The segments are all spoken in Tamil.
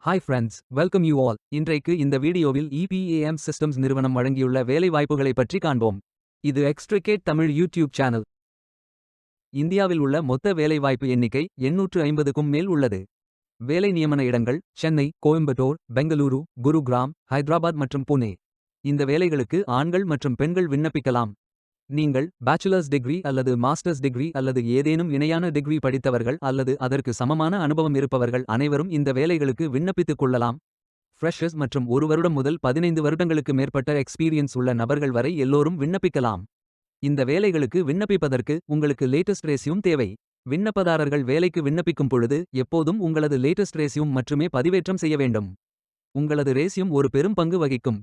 Hi friends, welcome you all. இன்றைக்கு இந்த வீடியோவில் EPAM சிஸ்டம்ஸ் நிறுவனம் வழங்கியுள்ள வேலைவாய்ப்புகளை பற்றி காண்போம். இது எக்ஸ்ட்ரிகேட் தமிழ் யூடியூப் சேனல். இந்தியாவில் உள்ள மொத்த வேலைவாய்ப்பு எண்ணிக்கை 850க்கும் மேல் உள்ளது. வேலை நியமன இடங்கள் சென்னை, கோயம்புத்தூர், பெங்களூரு, குருகிராம், ஹைதராபாத் மற்றும் புனே. இந்த வேலைகளுக்கு ஆண்கள் மற்றும் பெண்கள் விண்ணப்பிக்கலாம். நீங்கள் பேச்சுலர்ஸ் டிகிரி அல்லது மாஸ்டர்ஸ் டிகிரி அல்லது ஏதேனும் இணையான டிகிரி படித்தவர்கள் அல்லது அதற்கு சமமான அனுபவம் இருப்பவர்கள் அனைவரும் இந்த வேலைகளுக்கு விண்ணப்பித்துக் கொள்ளலாம். ஃப்ரெஷர்ஸ் மற்றும் 1 வருடம் முதல் 15 வருடங்களுக்கு மேற்பட்ட எக்ஸ்பீரியன்ஸ் உள்ள நபர்கள் வரை எல்லோரும் விண்ணப்பிக்கலாம். இந்த வேலைகளுக்கு விண்ணப்பிப்பதற்கு உங்களுக்கு லேட்டஸ்ட் ரெஸ்யூம் தேவை. விண்ணப்பதாரர்கள் வேலைக்கு விண்ணப்பிக்கும் பொழுது எப்போதும் உங்களது லேட்டஸ்ட் ரெஸ்யூம் மட்டுமே பதிவேற்றம் செய்ய வேண்டும். உங்களது ரெஸ்யூம் ஒரு பெரும் பங்கு வகிக்கும்.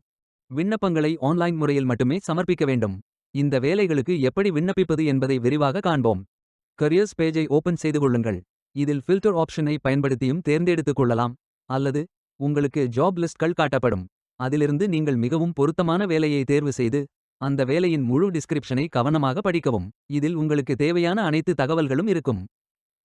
விண்ணப்பங்களை ஆன்லைன் முறையில் மட்டுமே சமர்ப்பிக்க வேண்டும். இந்த வேலைகளுக்கு எப்படி விண்ணப்பிப்பது என்பதை விரிவாக காண்போம். கரியர்ஸ் பேஜை ஓபன் செய்து கொள்ளுங்கள். இதில் ஃபில்டர் ஆப்ஷனை பயன்படுத்தியும் தேர்ந்தெடுத்துக் கொள்ளலாம். அல்லது உங்களுக்கு ஜாப் லிஸ்ட்கள் காட்டப்படும். அதிலிருந்து நீங்கள் மிகவும் பொருத்தமான வேலையை தேர்வு செய்து அந்த வேலையின் முழு டிஸ்கிரிப்ஷனை கவனமாக படிக்கவும். இதில் உங்களுக்கு தேவையான அனைத்து தகவல்களும் இருக்கும்.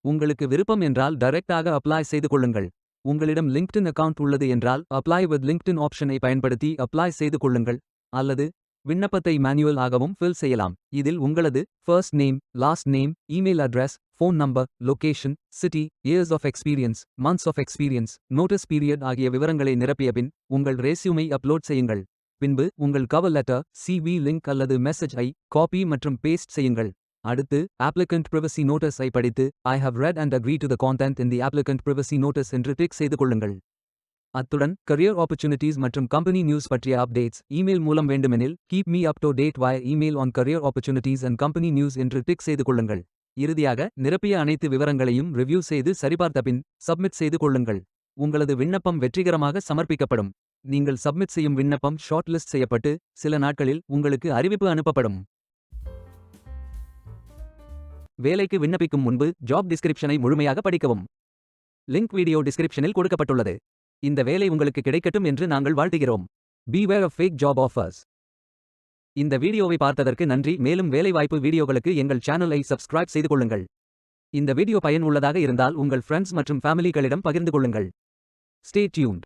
உங்களுக்கு விருப்பம் என்றால் டைரக்டாக அப்ளை செய்து கொள்ளுங்கள். உங்களிடம் லிங்க்டின் அக்கவுண்ட் உள்ளது என்றால் அப்ளை வித் லிங்க்டின் ஆப்ஷனை பயன்படுத்தி அப்ளை செய்து கொள்ளுங்கள். அல்லது விண்ணப்பத்தை மேனுவல் ஆகவும் ஃபில் செய்யலாம். இதில் உங்களது first name, last name, email address, phone number, location, city, years of experience, months of experience, notice period ஆகிய விவரங்களை நிரப்பிய பின் உங்கள் ரெஸ்யூமை அப்லோட் செய்யுங்கள். பின்பு உங்கள் கவர் லெட்டர், CV லிங்க் அல்லது மெசேஜ் ஐ காப்பி மற்றும் பேஸ்ட் செய்யுங்கள். அடுத்து applicant privacy notice ஐ படித்து I have read and agree to the content in the applicant privacy notice என்று டிக் செய்து கொள்ளுங்கள். அத்துடன் கரியர் ஆப்பர்ச்சுனிட்டிஸ் மற்றும் கம்பெனி நியூஸ் பற்றிய அப்டேட்ஸ் இமெயில் மூலம் வேண்டுமெனில் keep me up to date via email on career opportunities and company news என்று டிக் செய்து கொள்ளுங்கள். இறுதியாக நிரப்பிய அனைத்து விவரங்களையும் ரிவ்யூ செய்து சரிபார்த்த பின் சப்மிட் செய்து கொள்ளுங்கள். உங்களது விண்ணப்பம் வெற்றிகரமாக சமர்ப்பிக்கப்படும். நீங்கள் சப்மிட் செய்யும் விண்ணப்பம் ஷார்ட் லிஸ்ட் செய்யப்பட்டு சில நாட்களில் உங்களுக்கு அறிவிப்பு அனுப்பப்படும். வேலைக்கு விண்ணப்பிக்கும் முன்பு ஜாப் டிஸ்கிரிப்ஷனை முழுமையாக படிக்கவும். லிங்க் வீடியோ டிஸ்கிரிப்ஷனில் கொடுக்கப்பட்டுள்ளது. இந்த வேலை உங்களுக்கு கிடைக்கட்டும் என்று நாங்கள் வாழ்த்துகிறோம். Beware of fake job offers. இந்த வீடியோவை பார்த்ததற்கு நன்றி. மேலும் வேலைவாய்ப்பு வீடியோகளுக்கு எங்கள் சேனலை சப்ஸ்கிரைப் செய்து கொள்ளுங்கள். இந்த வீடியோ பயன் உள்ளதாக இருந்தால் உங்கள் ஃப்ரெண்ட்ஸ் மற்றும் ஃபேமிலிகளிடம் பகிர்ந்து கொள்ளுங்கள். Stay tuned.